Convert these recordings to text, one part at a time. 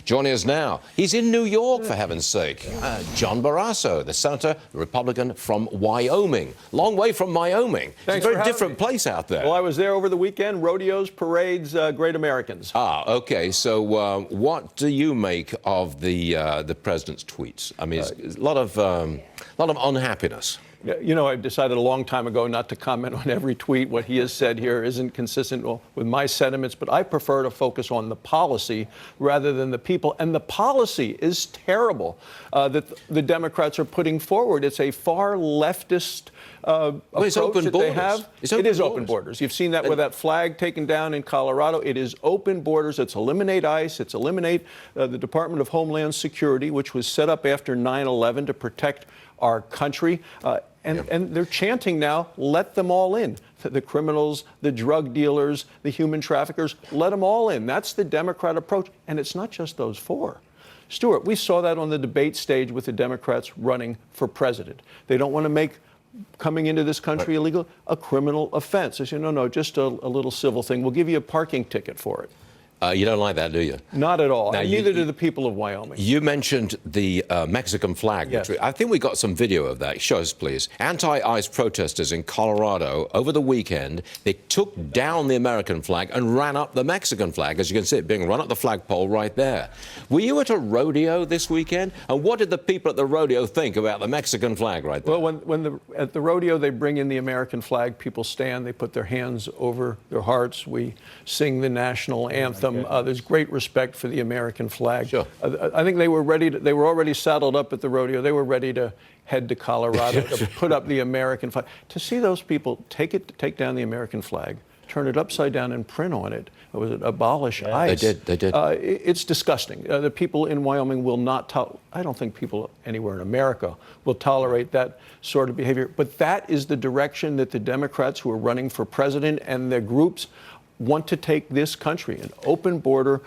Joining us now, he's in New York, for heaven's sake. John Barrasso, the senator, the Republican from Wyoming. Long way from Wyoming. Thanks. It's a very different place out there. Well, I was there over the weekend. Rodeos, parades, great Americans. Okay. So what do you make of the president's tweets? I mean, it's a lot of unhappiness. You know, I decided a long time ago not to comment on every tweet. What he has said here isn't consistent with my sentiments, but I prefer to focus on the policy rather than the people. And the policy is terrible that the Democrats are putting forward. It's a far leftist approach that they have. It is open borders. You've seen that with that flag taken down in Colorado. It is open borders. It's eliminate ICE. It's eliminate the Department of Homeland Security, which was set up after 9/11 to protect our country. And they're chanting now, let them all in. The criminals, the drug dealers, the human traffickers, let them all in. That's the Democrat approach. And it's not just those four. Stuart, we saw that on the debate stage with the Democrats running for president. They don't want to make coming into this country illegal a criminal offense. They say, no, just a little civil thing. We'll give you a parking ticket for it. You don't like that, do you? Not at all. Now, neither do the people of Wyoming. You mentioned the Mexican flag. Yes. I think we got some video of that. Show us, please. Anti-ICE protesters in Colorado over the weekend, they took down the American flag and ran up the Mexican flag. As you can see, it being run up the flagpole right there. Were you at a rodeo this weekend? And what did the people at the rodeo think about the Mexican flag right there? Well, at the rodeo, they bring in the American flag. People stand. They put their hands over their hearts. We sing the national anthem. There's great respect for the American flag. Sure. I think they were ready. They were already saddled up at the rodeo. They were ready to head to Colorado to put up the American flag. To see those people take down the American flag, turn it upside down and print on it, was it abolish ICE? They did. It's disgusting. The people in Wyoming will not I don't think people anywhere in America will tolerate that sort of behavior. But that is the direction that the Democrats who are running for president and their groups want to take this country, an open border.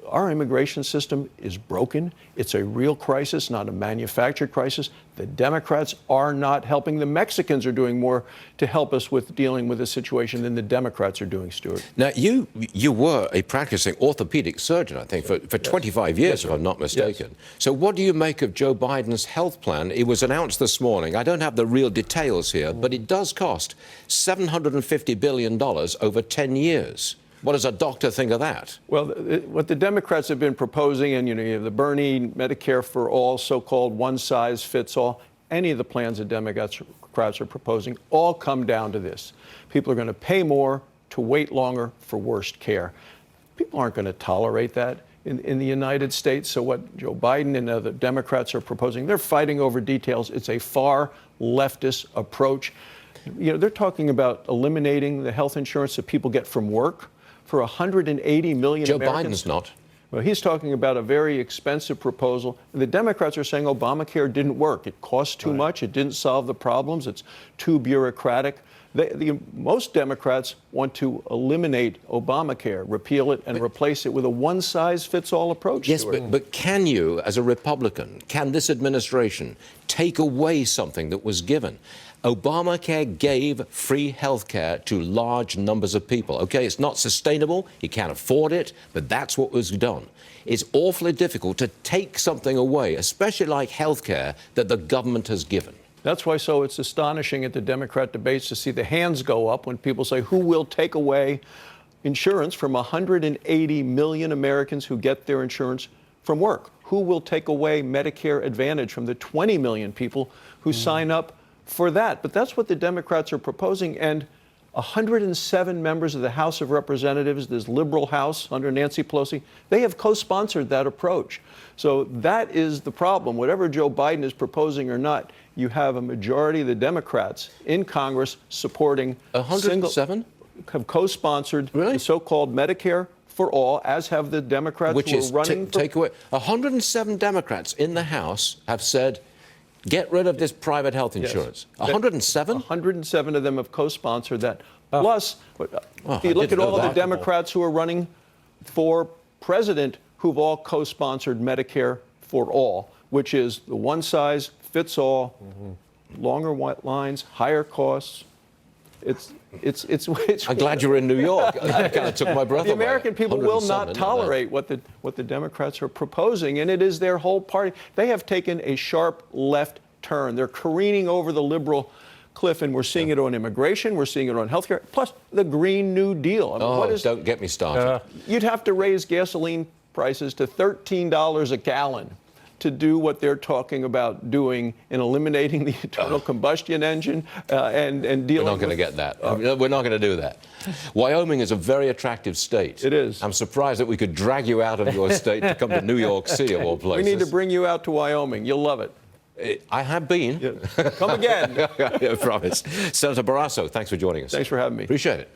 Our immigration system is broken. It's a real crisis, not a manufactured crisis. The Democrats are not helping. The Mexicans are doing more to help us with dealing with the situation than the Democrats are doing, Stuart. Now, you were a practicing orthopedic surgeon, I think, for 25 years, if I'm not mistaken. Yes. So what do you make of Joe Biden's health plan? It was announced this morning. I don't have the real details here, but it does cost $750 billion over 10 years. What does a doctor think of that? Well, what the Democrats have been proposing, and you have the Barney Medicare for all, so-called one-size-fits-all, any of the plans the Democrats are proposing all come down to this. People are going to pay more to wait longer for worse care. People aren't going to tolerate that in the United States. So what Joe Biden and the Democrats are proposing, they're fighting over details. It's a far leftist approach. They're talking about eliminating the health insurance that people get from work for 180 million Joe Americans. Biden's not. Well, he's talking about a very expensive proposal. The Democrats are saying Obamacare didn't work. It costs too much. It didn't solve the problems. It's too bureaucratic. Most Democrats want to eliminate Obamacare, repeal it, and replace it with a one-size-fits-all approach. Yes, but can you, as a Republican, can this administration take away something that was given? Obamacare gave free health care to large numbers of people. Okay, it's not sustainable, you can't afford it, but that's what was done. It's awfully difficult to take something away, especially like health care that the government has given. That's why it's astonishing at the Democrat debates to see the hands go up when people say, who will take away insurance from 180 million Americans who get their insurance from work? Who will take away Medicare Advantage from the 20 million people who sign up for that? But that's what the Democrats are proposing. And 107 members of the House of Representatives, this liberal House under Nancy Pelosi, they have co-sponsored that approach. So that is the problem. Whatever Joe Biden is proposing or not, you have a majority of the Democrats in Congress supporting 107? Have co-sponsored the so-called Medicare for all, as have the Democrats who are running for... Take away 107 Democrats in the House have said, get rid of this private health insurance. Yes. 107? 107 of them have co-sponsored that. Plus, if you look at all the Democrats who are running for president who've all co-sponsored Medicare for all, which is the one-size-fits-all, longer lines, higher costs. It's I'm glad you were in New York. That kind of took my breath away. The American people will not 107, tolerate what the Democrats are proposing, and it is their whole party. They have taken a sharp left turn. They're careening over the liberal cliff, and we're seeing it on immigration. We're seeing it on healthcare. Plus, the Green New Deal. I mean, don't get me started. You'd have to raise gasoline prices to $13 a gallon to do what they're talking about doing in eliminating the internal combustion engine and dealing We're not going to get that. We're not going to do that. Wyoming is a very attractive state. It is. I'm surprised that we could drag you out of your state to come to New York City, of all places. We need to bring you out to Wyoming. You'll love it. I have been. Yeah. Come again. I promise. Senator Barrasso, thanks for joining us. Thanks for having me. Appreciate it.